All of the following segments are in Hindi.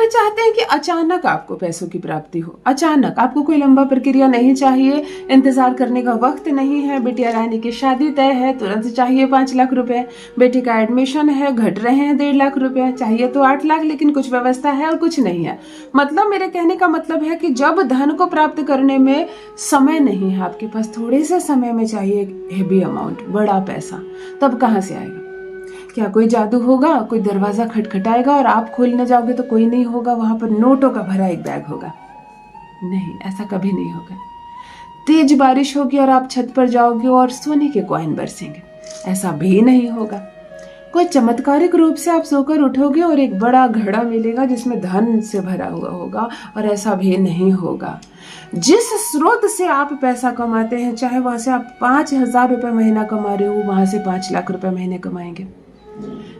में चाहते हैं कि अचानक आपको पैसों की प्राप्ति हो, अचानक। आपको कोई लंबा प्रक्रिया नहीं चाहिए, इंतजार करने का वक्त नहीं है। बिटिया रानी की शादी तय है, तुरंत चाहिए 5 लाख रुपए। बेटी का एडमिशन है, घट रहे हैं 1.5 लाख रुपए, चाहिए तो 8 लाख, लेकिन कुछ व्यवस्था है और कुछ नहीं है। मतलब मेरे कहने का मतलब है कि जब धन को प्राप्त करने में समय नहीं है आपके पास, थोड़े से समय में चाहिए हेवी अमाउंट, बड़ा पैसा, तब कहाँ से आएगा? क्या कोई जादू होगा? कोई दरवाजा खटखटाएगा और आप खोलने जाओगे तो कोई नहीं होगा, वहां पर नोटों का भरा एक बैग होगा? नहीं, ऐसा कभी नहीं होगा। तेज बारिश होगी और आप छत पर जाओगे और सोने के कॉइन बरसेंगे? ऐसा भी नहीं होगा। कोई चमत्कारिक रूप से आप सोकर उठोगे और एक बड़ा घड़ा मिलेगा जिसमें धन से भरा हुआ होगा? और ऐसा भी नहीं होगा। जिस स्रोत से आप पैसा कमाते हैं, चाहे वहां से आप 5,000 रुपए महीना कमा रहे हो, वहां से 5 लाख रुपए महीने कमाएंगे।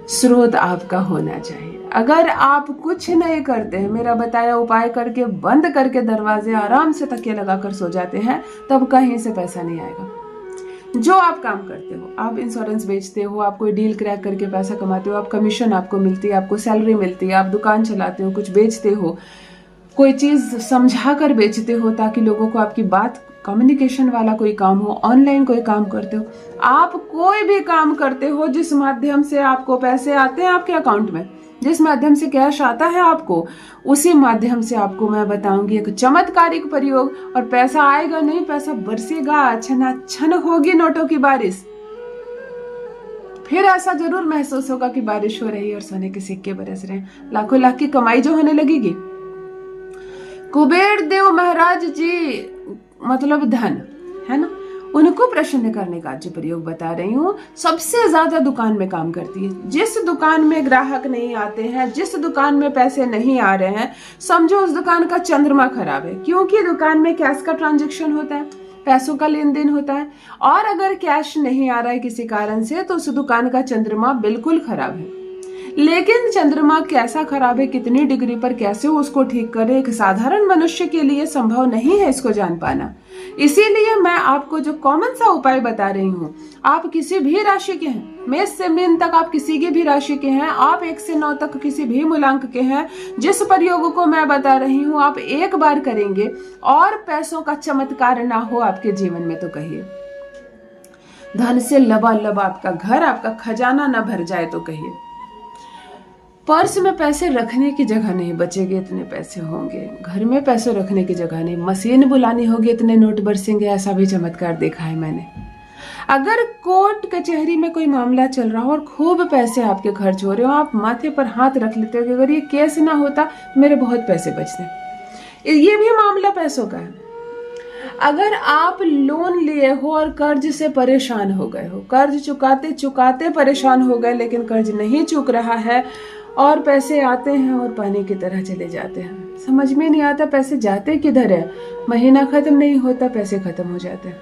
स्रोत आपका होना चाहिए। अगर आप कुछ नहीं करते हैं, मेरा बताया उपाय करके बंद करके दरवाजे आराम से तकिया लगाकर सो जाते हैं, तब कहीं से पैसा नहीं आएगा। जो आप काम करते हो, आप इंश्योरेंस बेचते हो, आप कोई डील क्रैक करके पैसा कमाते हो, आप कमीशन आपको मिलती है, आपको सैलरी मिलती है, आप दुकान चलाते हो, कुछ बेचते हो, कोई चीज समझा कर बेचते हो ताकि लोगों को आपकी बात, कम्युनिकेशन वाला कोई काम हो, ऑनलाइन कोई काम करते हो, आप कोई भी काम करते हो जिस माध्यम से आपको पैसे आते हैं आपके अकाउंट में, जिस माध्यम से कैश आता है आपको, उसी माध्यम से आपको मैं बताऊंगी एक चमत्कारिक प्रयोग। और पैसा आएगा नहीं, पैसा बरसेगा, छनाछन होगी नोटों की बारिश। फिर ऐसा जरूर महसूस होगा कि बारिश हो रही है और सोने के सिक्के बरस रहे हैं, लाखों लाख की कमाई जो होने लगेगी। कुबेर देव महाराज जी मतलब धन है ना, उनको प्रसन्न करने का जो प्रयोग बता रही हूँ। सबसे ज्यादा दुकान में काम करती है। जिस दुकान में ग्राहक नहीं आते हैं, जिस दुकान में पैसे नहीं आ रहे हैं, समझो उस दुकान का चंद्रमा खराब है, क्योंकि दुकान में कैश का ट्रांजैक्शन होता है, पैसों का लेन देन होता है। और अगर कैश नहीं आ रहा है किसी कारण से, तो उस दुकान का चंद्रमा बिल्कुल खराब है। लेकिन चंद्रमा कैसा खराब है, कितनी डिग्री पर, कैसे उसको ठीक करे, एक साधारण मनुष्य के लिए संभव नहीं है इसको जान पाना। इसीलिए मैं आपको जो कॉमन सा उपाय बता रही हूँ, आप किसी भी राशि के हैं, मेष से मीन तक आप किसी की भी राशि के हैं, आप 1 से 9 तक किसी भी मूलांक के हैं, जिस प्रयोग को मैं बता रही हूँ आप एक बार करेंगे और पैसों का चमत्कार ना हो आपके जीवन में, तो कहिए धन से लबालब आपका घर, आपका खजाना ना भर जाए, तो कहिए पर्स में पैसे रखने की जगह नहीं बचेगी, इतने पैसे होंगे। घर में पैसे रखने की जगह नहीं, मशीन बुलानी होगी, इतने नोट बरसेंगे। ऐसा भी चमत्कार देखा है मैंने। अगर कोर्ट कचहरी में कोई मामला चल रहा हो और खूब पैसे आपके खर्च हो रहे हो, आप माथे पर हाथ रख लेते हो कि अगर ये केस ना होता तो मेरे बहुत पैसे बचते। ये भी मामला पैसों का है। अगर आप लोन लिए हो और कर्ज से परेशान हो गए हो, कर्ज चुकाते चुकाते परेशान हो गए, लेकिन कर्ज नहीं चुक रहा है और पैसे आते हैं और पानी की तरह चले जाते हैं, समझ में नहीं आता पैसे जाते किधर है। महीना खत्म नहीं होता, पैसे खत्म हो जाते हैं।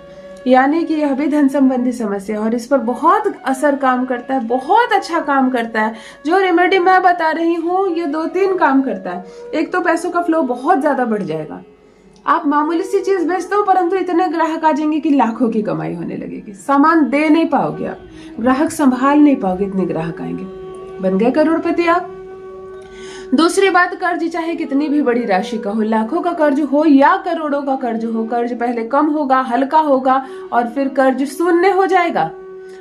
यानी कि यह भी धन संबंधी समस्या है और इस पर बहुत असर काम करता है, बहुत अच्छा काम करता है। जो रेमेडी मैं बता रही हूँ ये 2-3 काम करता है। एक तो पैसों का फ्लो बहुत ज्यादा बढ़ जाएगा। आप मामूली सी चीज बेचते हो परंतु इतने ग्राहक आ जाएंगे कि लाखों की कमाई होने लगेगी। सामान दे नहीं पाओगे आप, ग्राहक संभाल नहीं पाओगे, इतने ग्राहक आएंगे, बन गए करोड़पति आप। दूसरी बात, कर्ज चाहे कितनी भी बड़ी राशि का हो, लाखों का कर्ज हो या करोड़ों का कर्ज हो, कर्ज पहले कम होगा, हल्का होगा और फिर कर्ज शून्य हो जाएगा।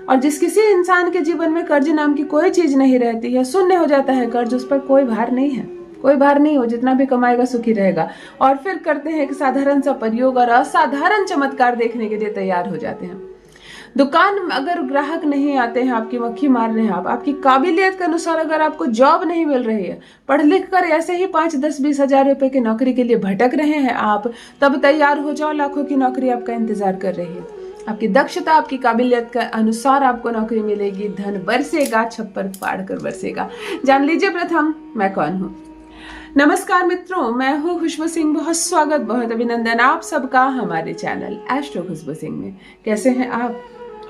और जिस किसी इंसान के जीवन में कर्ज नाम की कोई चीज नहीं रहती है, शून्य हो जाता है कर्ज, उस पर कोई भार नहीं है, कोई भार नहीं हो, जितना भी कमाएगा सुखी रहेगा। और फिर करते हैं एक साधारण सा प्रयोग और असाधारण चमत्कार देखने के लिए तैयार हो जाते हैं। दुकान में अगर ग्राहक नहीं आते हैं, आपकी मक्खी मार रहे हैं, आप आपकी काबिलियत के अनुसार अगर आपको जॉब नहीं मिल रही है, पढ़ लिख कर ऐसे ही 5, 10, 20 हजार रुपए की नौकरी के लिए भटक रहे हैं आप, तब तैयार हो जाओ, लाखों की नौकरी आपका इंतजार कर रही है। आपकी दक्षता, आपकी काबिलियत के अनुसार आपको नौकरी मिलेगी, धन बरसेगा, छप्पर फाड़ कर बरसेगा। जान लीजिए प्रथम मैं कौन हूँ। नमस्कार मित्रों, मैं हूँ खुशबू सिंह। बहुत स्वागत, बहुत अभिनंदन आप सबका हमारे चैनल एस्ट्रो खुशबू सिंह में। कैसे हैं आप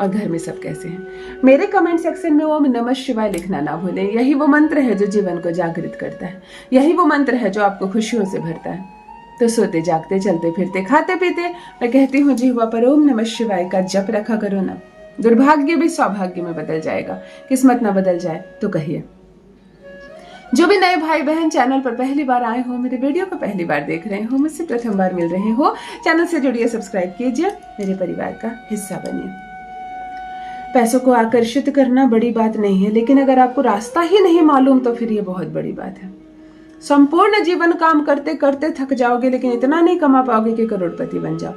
और घर में सब कैसे हैं? मेरे कमेंट सेक्शन में ओम नमः शिवाय लिखना ना भूलें। यही वो मंत्र है जो जीवन को जागृत करता है, यही वो मंत्र है जो आपको खुशियों से भरता है। तो सोते जागते, चलते फिरते, खाते पीते मैं कहती हूँ जिह्वा पर ओम नमः शिवाय का जप रखा करो ना। दुर्भाग्य भी सौभाग्य में बदल जाएगा, किस्मत ना बदल जाए तो कहिए। जो भी नए भाई बहन चैनल पर पहली बार आए हो, मेरे वीडियो को पहली बार देख रहे हो, मुझसे प्रथम बार मिल रहे हो, चैनल से जुड़िए, सब्सक्राइब कीजिए, मेरे परिवार का हिस्सा बनिए। पैसों को आकर्षित करना बड़ी बात नहीं है, लेकिन अगर आपको रास्ता ही नहीं मालूम तो फिर ये बहुत बड़ी बात है। संपूर्ण जीवन काम करते करते थक जाओगे, लेकिन इतना नहीं कमा पाओगे कि करोड़पति बन जाओ।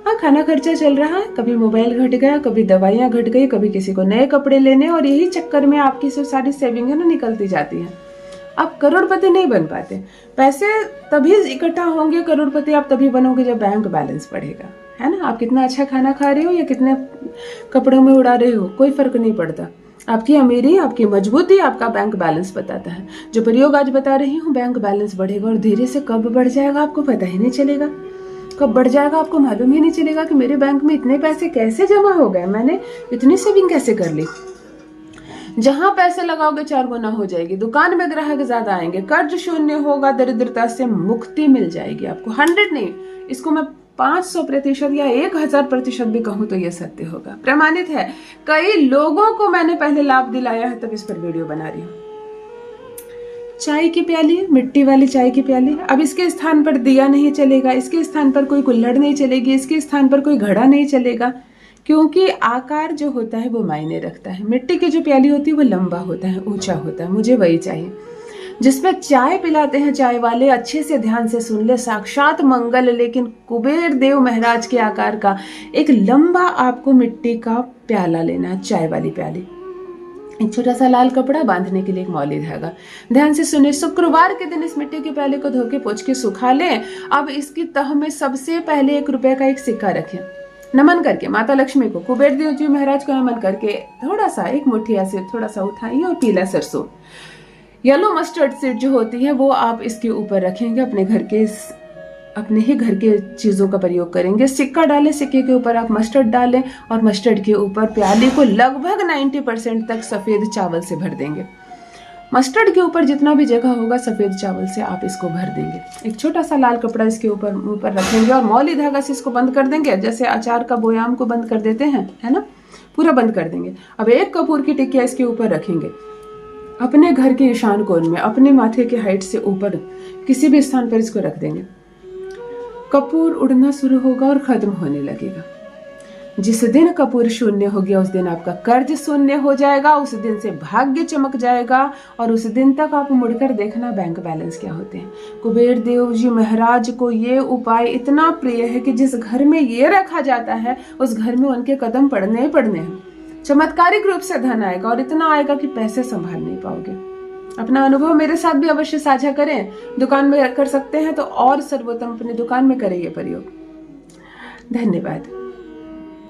हाँ, खाना खर्चा चल रहा है, कभी मोबाइल घट गया, कभी दवाइयाँ घट गई, कभी किसी को नए कपड़े लेने, और यही चक्कर में आपकी जो सारी सेविंग है ना निकलती जाती है। आप करोड़पति नहीं बन पाते। पैसे तभी इकट्ठा होंगे, करोड़पति आप तभी बनोगे जब बैंक बैलेंस बढ़ेगा, है ना। आप कितना अच्छा खाना खा रहे हो या कितने कपड़ों में उड़ा रहे हो, कोई फर्क नहीं पड़ता। आपकी अमीरी, आपकी मजबूती आपका बैंक बैलेंस बताता है। जो प्रयोग आज बता रही हूँ, बैंक बैलेंस बढ़ेगा और धीरे से कब बढ़ जाएगा आपको पता ही नहीं चलेगा। कब बढ़ जाएगा आपको मालूम ही नहीं चलेगा कि मेरे बैंक में इतने पैसे कैसे जमा हो गए, मैंने इतनी सेविंग कैसे कर ली। जहां पैसे लगाओगे 4 गुना हो जाएगी, दुकान में ग्राहक ज्यादा आएंगे, कर्ज शून्य होगा, दरिद्रता से मुक्ति मिल जाएगी आपको। 100 नहीं, इसको मैं 500% या 1000% भी कहूं तो यह सत्य होगा, प्रमाणित है। कई लोगों को मैंने पहले लाभ दिलाया है, तब इस पर वीडियो बना रही हूँ। चाय की प्याली, मिट्टी वाली चाय की प्याली, अब इसके स्थान पर दिया नहीं चलेगा, इसके स्थान पर कोई कुल्हड़ नहीं चलेगी, इसके स्थान पर कोई घड़ा नहीं चलेगा, क्योंकि आकार जो होता है वो मायने रखता है। मिट्टी की जो प्याली होती है वो लंबा होता है, ऊंचा होता है, मुझे वही चाहिए। जिसमें चाय पिलाते हैं चाय वाले, अच्छे से ध्यान से सुन ले, साक्षात मंगल, लेकिन कुबेर देव महाराज के आकार का एक लंबा आपको मिट्टी का प्याला लेना है, चाय वाली प्याली। एक छोटा सा लाल कपड़ा, बांधने के लिए एक मौली धागा। ध्यान से सुने, शुक्रवार के दिन इस मिट्टी के प्याले को धो के पोंछ के सुखा लें। अब इसकी तह में सबसे पहले 1 रुपए का एक सिक्का रखें, नमन करके माता लक्ष्मी को, कुबेर देव जी महाराज को नमन करके थोड़ा सा, एक मुट्ठी ऐसे थोड़ा सा उठाइए, और पीला सरसों, येलो मस्टर्ड सीड जो होती है वो आप इसके ऊपर रखेंगे। अपने ही घर के चीजों का प्रयोग करेंगे। सिक्का डालें, सिक्के के ऊपर आप मस्टर्ड डालें, और मस्टर्ड के ऊपर प्याली को लगभग 90% तक सफेद चावल से भर देंगे। मस्टर्ड के ऊपर जितना भी जगह होगा सफेद चावल से आप इसको भर देंगे। एक छोटा सा लाल कपड़ा इसके ऊपर रखेंगे, और मौली धागा से इसको बंद कर देंगे, जैसे अचार का बोयाम को बंद कर देते हैं, है ना, पूरा बंद कर देंगे। अब 1 कपूर की टिकिया इसके ऊपर रखेंगे, अपने घर के ईशान कोण में, अपने माथे के हाइट से ऊपर किसी भी स्थान पर इसको रख देंगे। कपूर उड़ना शुरू होगा और खत्म होने लगेगा। जिस दिन कपूर शून्य हो गया उस दिन आपका कर्ज शून्य हो जाएगा, उस दिन से भाग्य चमक जाएगा, और उस दिन तक आप मुड़कर देखना बैंक बैलेंस क्या होते हैं। कुबेर देव जी महाराज को ये उपाय इतना प्रिय है कि जिस घर में ये रखा जाता है उस घर में उनके कदम पड़ने ही पड़ने हैं। चमत्कारिक रूप से धन आएगा, और इतना आएगा कि पैसे संभाल नहीं पाओगे। अपना अनुभव मेरे साथ भी अवश्य साझा करें। दुकान में कर सकते हैं तो और सर्वोत्तम अपनी दुकान में करें ये प्रयोग। धन्यवाद।